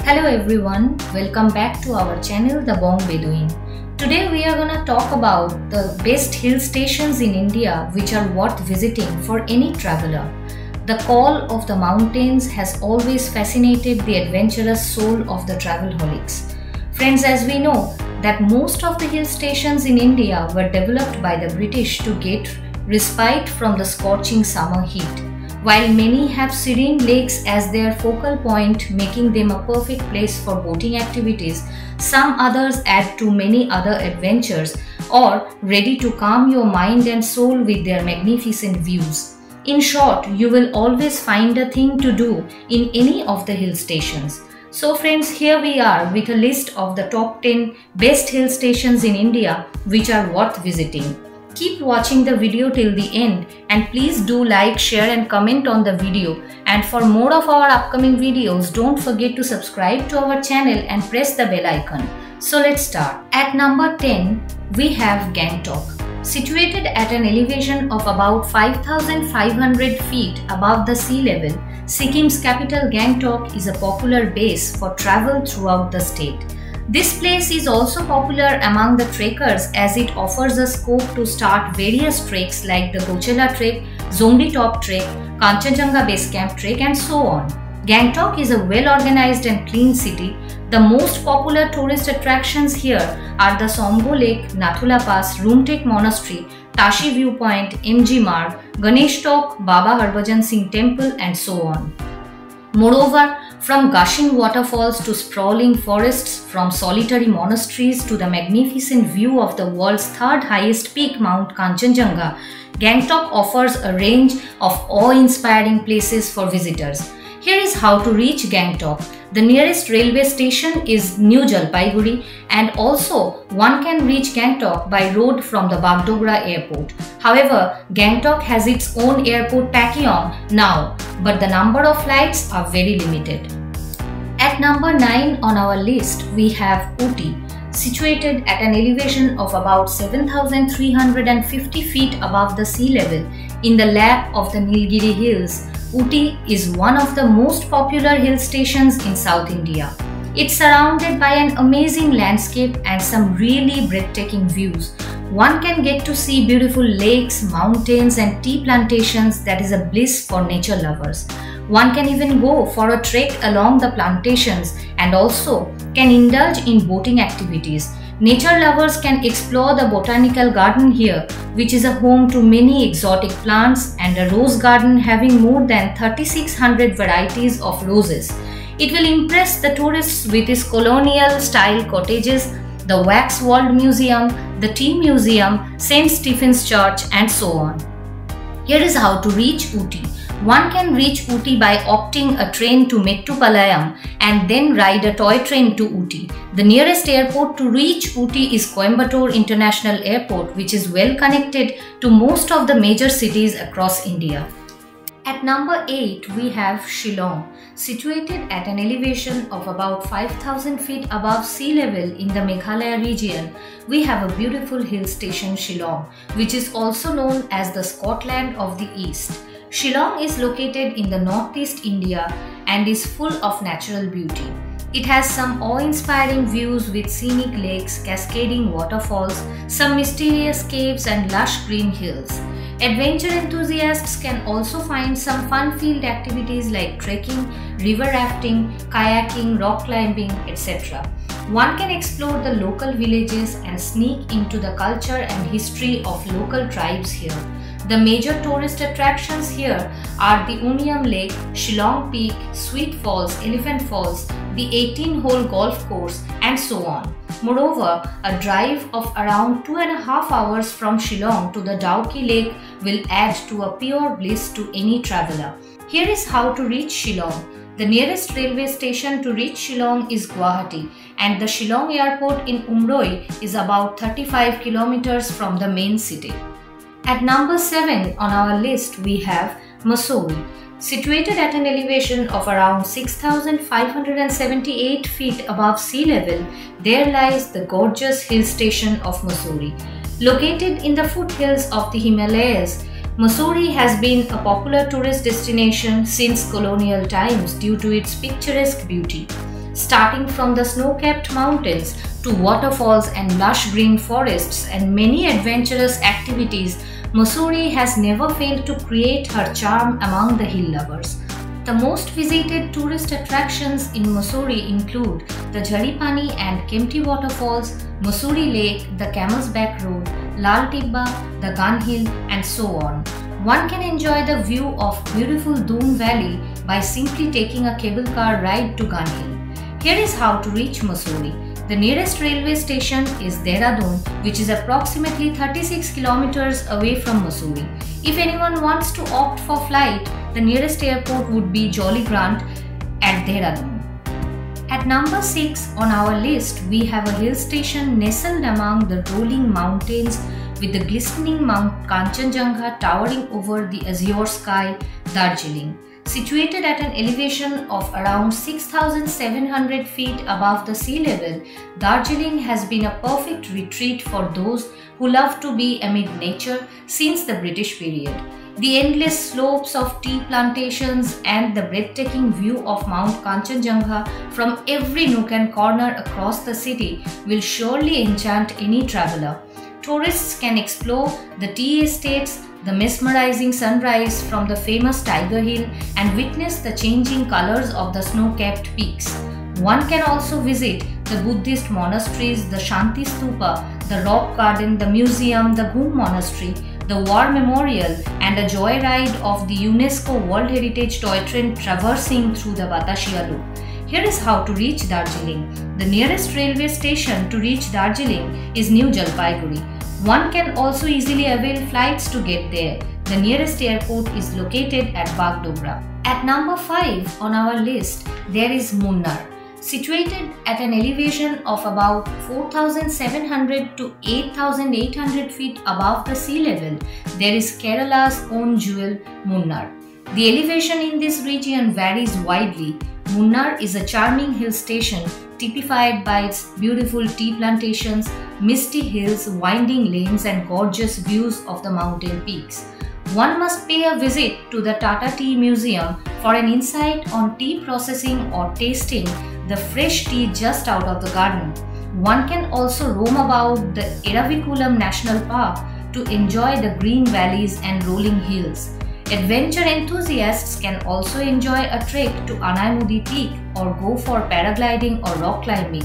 Hello everyone, welcome back to our channel The Bong Bedouin. Today we are gonna talk about the best hill stations in India which are worth visiting for any traveler. The call of the mountains has always fascinated the adventurous soul of the travelholics. Friends, as we know that most of the hill stations in India were developed by the British to get respite from the scorching summer heat. While many have serene lakes as their focal point, making them a perfect place for boating activities, some others add too many other adventures or ready to calm your mind and soul with their magnificent views. In short, you will always find a thing to do in any of the hill stations. So friends, here we are with a list of the top 10 best hill stations in India which are worth visiting. Keep watching the video till the end and please do like, share and comment on the video, and for more of our upcoming videos don't forget to subscribe to our channel and press the bell icon. So let's start. At number 10 we have Gangtok. Situated at an elevation of about 5,500 feet above the sea level, Sikkim's capital Gangtok is a popular base for travel throughout the state. This place is also popular among the trekkers as it offers a scope to start various treks like the Gochela Trek, Zomri Top Trek, Kanchenjunga Base Camp Trek and so on. Gangtok is a well-organized and clean city. The most popular tourist attractions here are the Somgo Lake, Nathula Pass, Rumtek Monastery, Tashi Viewpoint, MG Marg, Ganesh Top, Baba Harbhajan Singh Temple and so on. Moreover, from gushing waterfalls to sprawling forests, from solitary monasteries to the magnificent view of the world's third highest peak, Mount Kanchenjunga, Gangtok offers a range of awe-inspiring places for visitors. Here is how to reach Gangtok. The nearest railway station is New Jalpaiguri, and also one can reach Gangtok by road from the Bagdogra airport. However, Gangtok has its own airport Pakyong now, but the number of flights are very limited. At number 9 on our list we have Ooty. Situated at an elevation of about 7,350 feet above the sea level in the lap of the Nilgiri Hills, Ooty is one of the most popular hill stations in South India. It's surrounded by an amazing landscape and some really breathtaking views. One can get to see beautiful lakes, mountains and tea plantations that is a bliss for nature lovers. One can even go for a trek along the plantations and also can indulge in boating activities. Nature lovers can explore the botanical garden here, which is a home to many exotic plants and a rose garden having more than 3,600 varieties of roses. It will impress the tourists with its colonial style cottages, the Wax World Museum, the Tea Museum, St. Stephen's Church and so on. Here is how to reach Ooty. One can reach Ooty by opting a train to Mettupalayam and then ride a toy train to Ooty. The nearest airport to reach Ooty is Coimbatore International Airport, which is well connected to most of the major cities across India. At number 8 we have Shillong. Situated at an elevation of about 5,000 feet above sea level in the Meghalaya region, we have a beautiful hill station Shillong, which is also known as the Scotland of the East. Shillong is located in the northeast India and is full of natural beauty. It has some awe-inspiring views with scenic lakes, cascading waterfalls, some mysterious caves and lush green hills. Adventure enthusiasts can also find some fun-filled activities like trekking, river rafting, kayaking, rock climbing, etc. One can explore the local villages and sneak into the culture and history of local tribes here. The major tourist attractions here are the Uniam Lake, Shillong Peak, Sweet Falls, Elephant Falls, the 18-hole golf course and so on. Moreover, a drive of around 2.5 hours from Shillong to the Dauki Lake will add to a pure bliss to any traveler. Here is how to reach Shillong. The nearest railway station to reach Shillong is Guwahati, and the Shillong airport in Umroi is about 35 kilometers from the main city. At number 7 on our list we have Mussoorie. Situated at an elevation of around 6,578 feet above sea level, there lies the gorgeous hill station of Mussoorie. Located in the foothills of the Himalayas, Mussoorie has been a popular tourist destination since colonial times due to its picturesque beauty. Starting from the snow-capped mountains to waterfalls and lush green forests and many adventurous activities, Mussoorie has never failed to create her charm among the hill lovers. The most visited tourist attractions in Mussoorie include the Jharipani and Kempty waterfalls, Mussoorie Lake, the Camel's Back Road, Lal Tibba, the Gun Hill, and so on. One can enjoy the view of beautiful Doon Valley by simply taking a cable car ride to Gun Hill. Here is how to reach Mussoorie. The nearest railway station is Dehradun, which is approximately 36 kilometers away from Mussoorie. If anyone wants to opt for flight, the nearest airport would be Jolly Grant at Dehradun. At number 6 on our list, we have a hill station nestled among the rolling mountains with the glistening Mount Kanchenjunga towering over the azure sky, Darjeeling. Situated at an elevation of around 6,700 feet above the sea level, Darjeeling has been a perfect retreat for those who love to be amid nature since the British period. The endless slopes of tea plantations and the breathtaking view of Mount Kanchenjunga from every nook and corner across the city will surely enchant any traveler. Tourists can explore the tea estates, the mesmerizing sunrise from the famous Tiger Hill, and witness the changing colors of the snow-capped peaks. One can also visit the Buddhist monasteries, the Shanti Stupa, the rock garden, the museum, the Ghum Monastery, the War Memorial, and a joyride of the UNESCO World Heritage toy train traversing through the Batashia Loop. Here is how to reach Darjeeling. The nearest railway station to reach Darjeeling is New Jalpaiguri. One can also easily avail flights to get there. The nearest airport is located at Bagdogra. At number 5 on our list, there is Munnar. Situated at an elevation of about 4,700 to 8,800 feet above the sea level, there is Kerala's own jewel, Munnar. The elevation in this region varies widely. Munnar is a charming hill station typified by its beautiful tea plantations, misty hills, winding lanes, and gorgeous views of the mountain peaks. One must pay a visit to the Tata Tea Museum for an insight on tea processing or tasting the fresh tea just out of the garden. One can also roam about the Eravikulam National Park to enjoy the green valleys and rolling hills. Adventure enthusiasts can also enjoy a trek to Anaimudi Peak or go for paragliding or rock climbing.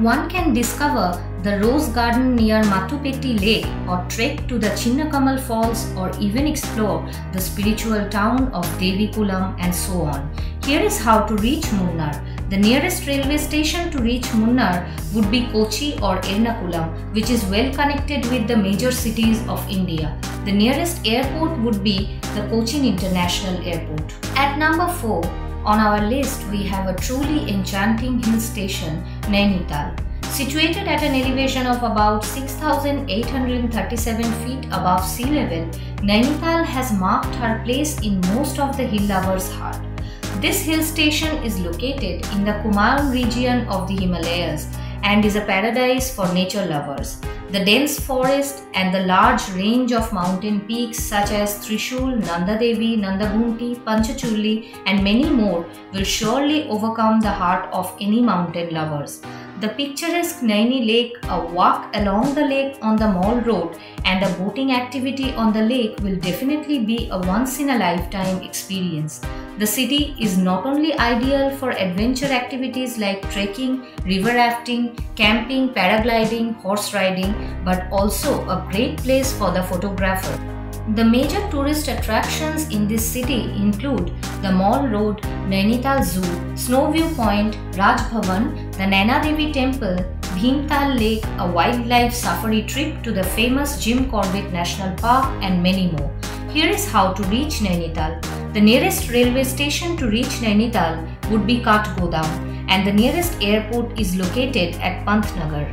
One can discover the Rose Garden near Matupeti Lake or trek to the Chinnakamal Falls or even explore the spiritual town of Devikulam and so on. Here is how to reach Munnar. The nearest railway station to reach Munnar would be Kochi or Ernakulam, which is well connected with the major cities of India. The nearest airport would be the Cochin International Airport. At number 4 on our list, we have a truly enchanting hill station, Nainital. Situated at an elevation of about 6,837 feet above sea level, Nainital has marked her place in most of the hill lovers' heart. This hill station is located in the Kumaon region of the Himalayas and is a paradise for nature lovers. The dense forest and the large range of mountain peaks such as Trishul, Nanda Devi, Nandagunti, Panchachuli, and many more will surely overcome the heart of any mountain lovers. The picturesque Naini Lake, a walk along the lake on the Mall Road, and a boating activity on the lake will definitely be a once-in-a-lifetime experience. The city is not only ideal for adventure activities like trekking, river rafting, camping, paragliding, horse riding, but also a great place for the photographer. The major tourist attractions in this city include the Mall Road, Nainital Zoo, Snow View Point, Raj Bhavan, the Naina Devi Temple, Bhimtal Lake, a wildlife safari trip to the famous Jim Corbett National Park, and many more. Here is how to reach Nainital. The nearest railway station to reach Nainital would be Kathgodam, and the nearest airport is located at Pantnagar.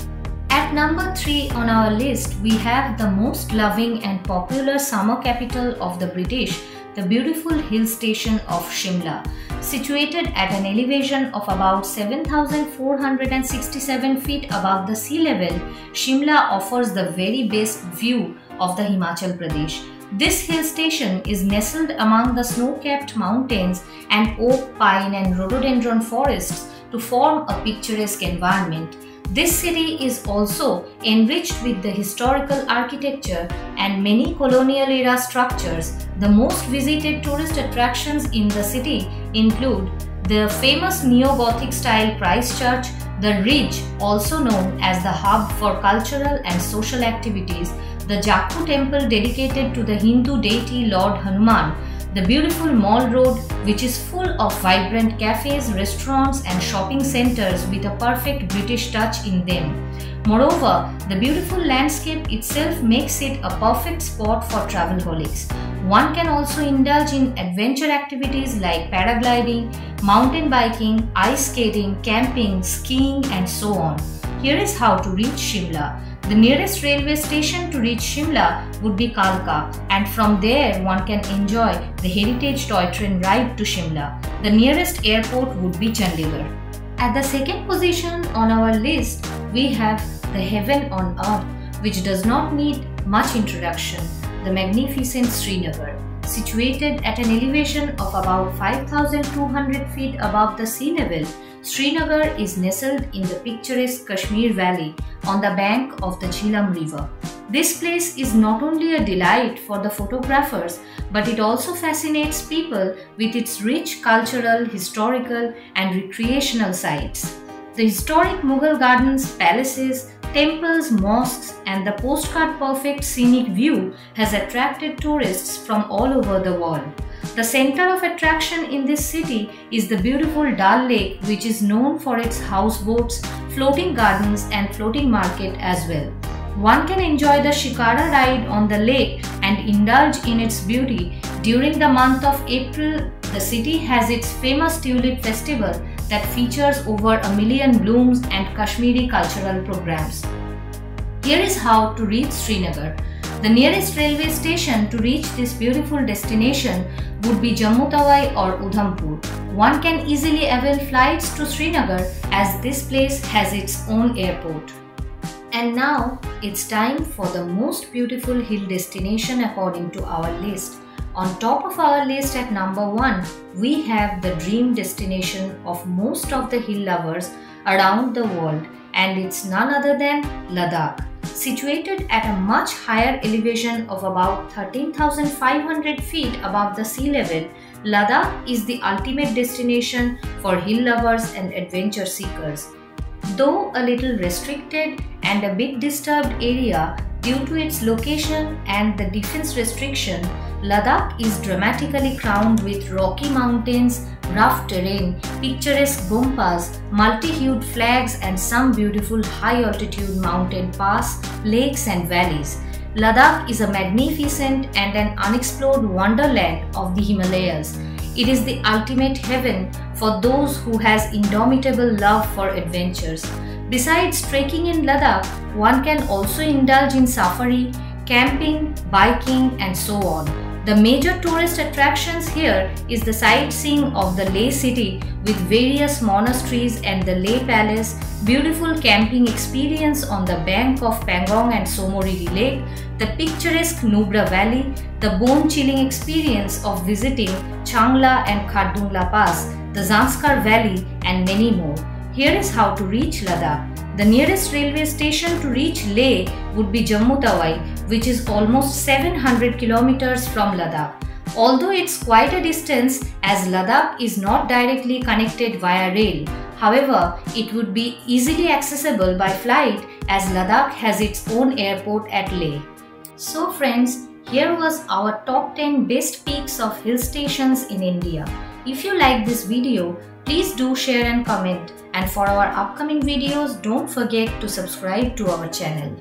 At number 3 on our list, we have the most loving and popular summer capital of the British, the beautiful hill station of Shimla. Situated at an elevation of about 7,467 feet above the sea level, Shimla offers the very best view of the Himachal Pradesh. This hill station is nestled among the snow-capped mountains and oak, pine and rhododendron forests to form a picturesque environment. This city is also enriched with the historical architecture and many colonial era structures. The most visited tourist attractions in the city include the famous Neo-Gothic style Christ Church, the Ridge, also known as the hub for cultural and social activities, the Jakku temple dedicated to the Hindu deity Lord Hanuman, the beautiful Mall Road, which is full of vibrant cafes, restaurants and shopping centers with a perfect British touch in them. Moreover, the beautiful landscape itself makes it a perfect spot for travelholics. One can also indulge in adventure activities like paragliding, mountain biking, ice skating, camping, skiing and so on. Here is how to reach Shimla. The nearest railway station to reach Shimla would be Kalka, and from there one can enjoy the heritage toy train ride to Shimla. The nearest airport would be Chandigarh. At the second position on our list, we have the heaven on earth, which does not need much introduction, the magnificent Srinagar. Situated at an elevation of about 5,200 feet above the sea level, Srinagar is nestled in the picturesque Kashmir Valley on the bank of the Jhelum River. This place is not only a delight for the photographers, but it also fascinates people with its rich cultural, historical and recreational sites. The historic Mughal gardens, palaces, temples, mosques and the postcard-perfect scenic view has attracted tourists from all over the world. The center of attraction in this city is the beautiful Dal Lake, which is known for its houseboats, floating gardens and floating market as well. One can enjoy the Shikara ride on the lake and indulge in its beauty. During the month of April, the city has its famous Tulip Festival that features over 1 million blooms and Kashmiri cultural programs. Here is how to reach Srinagar. The nearest railway station to reach this beautiful destination would be Jammu Tawai or Udhampur. One can easily avail flights to Srinagar as this place has its own airport. And now it's time for the most beautiful hill destination according to our list. On top of our list at number 1, we have the dream destination of most of the hill lovers around the world, and it's none other than Ladakh. Situated at a much higher elevation of about 13,500 feet above the sea level, Ladakh is the ultimate destination for hill lovers and adventure seekers. Though a little restricted and a bit disturbed area due to its location and the defense restriction, Ladakh is dramatically crowned with rocky mountains, rough terrain, picturesque gompas, multi-hued flags and some beautiful high-altitude mountain pass, lakes and valleys. Ladakh is a magnificent and an unexplored wonderland of the Himalayas. It is the ultimate heaven for those who has indomitable love for adventures. Besides trekking in Ladakh, one can also indulge in safari, camping, biking and so on. The major tourist attractions here is the sightseeing of the Leh city with various monasteries and the Leh Palace, beautiful camping experience on the bank of Pangong and Somoriri Lake, the picturesque Nubra Valley, the bone-chilling experience of visiting Changla and Khardungla Pass, the Zanskar Valley and many more. Here is how to reach Ladakh. The nearest railway station to reach Leh would be Jammu Tawai, which is almost 700 kilometers from Ladakh. Although it's quite a distance as Ladakh is not directly connected via rail. However, it would be easily accessible by flight as Ladakh has its own airport at Leh. So friends, here was our top 10 best peaks of hill stations in India. If you like this video, please do share and comment. And for our upcoming videos, don't forget to subscribe to our channel.